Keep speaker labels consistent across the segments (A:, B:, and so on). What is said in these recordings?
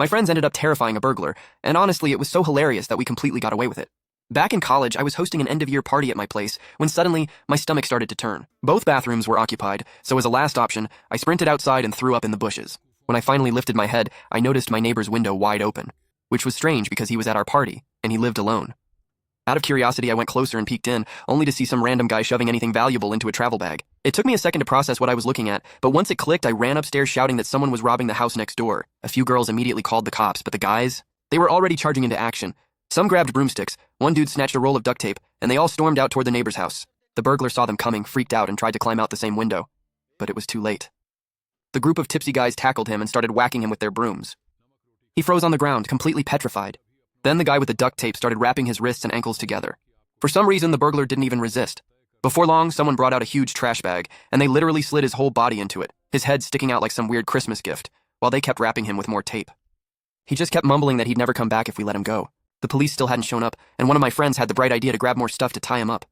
A: My friends ended up terrifying a burglar, and honestly, it was so hilarious that we completely got away with it. Back in college, I was hosting an end-of-year party at my place when suddenly my stomach started to turn. Both bathrooms were occupied, so as a last option, I sprinted outside and threw up in the bushes. When I finally lifted my head, I noticed my neighbor's window wide open, which was strange because he was at our party, and he lived alone. Out of curiosity, I went closer and peeked in, only to see some random guy shoving anything valuable into a travel bag. It took me a second to process what I was looking at, but once it clicked, I ran upstairs shouting that someone was robbing the house next door. A few girls immediately called the cops, but the guys, they were already charging into action. Some grabbed broomsticks, one dude snatched a roll of duct tape, and they all stormed out toward the neighbor's house. The burglar saw them coming, freaked out, and tried to climb out the same window. But it was too late. The group of tipsy guys tackled him and started whacking him with their brooms. He froze on the ground, completely petrified. Then the guy with the duct tape started wrapping his wrists and ankles together. For some reason, the burglar didn't even resist. Before long, someone brought out a huge trash bag, and they literally slid his whole body into it, his head sticking out like some weird Christmas gift, while they kept wrapping him with more tape. He just kept mumbling that he'd never come back if we let him go. The police still hadn't shown up, and one of my friends had the bright idea to grab more stuff to tie him up.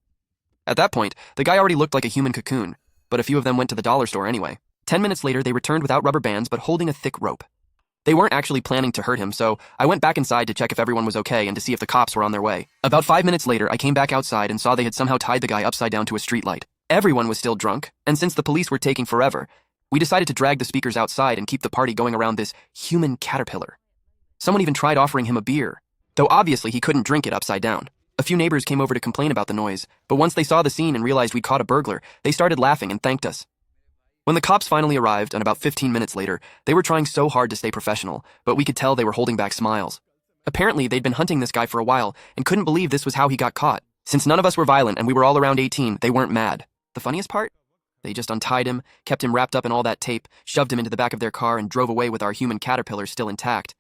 A: At that point, the guy already looked like a human cocoon, but a few of them went to the dollar store anyway. 10 minutes later, they returned without rubber bands but holding a thick rope. They weren't actually planning to hurt him, so I went back inside to check if everyone was okay and to see if the cops were on their way. About 5 minutes later, I came back outside and saw they had somehow tied the guy upside down to a streetlight. Everyone was still drunk, and since the police were taking forever, we decided to drag the speakers outside and keep the party going around this human caterpillar. Someone even tried offering him a beer, though obviously he couldn't drink it upside down. A few neighbors came over to complain about the noise, but once they saw the scene and realized we'd caught a burglar, they started laughing and thanked us. When the cops finally arrived, and about 15 minutes later, they were trying so hard to stay professional, but we could tell they were holding back smiles. Apparently, they'd been hunting this guy for a while and couldn't believe this was how he got caught. Since none of us were violent and we were all around 18, they weren't mad. The funniest part? They just untied him, kept him wrapped up in all that tape, shoved him into the back of their car, and drove away with our human caterpillar still intact.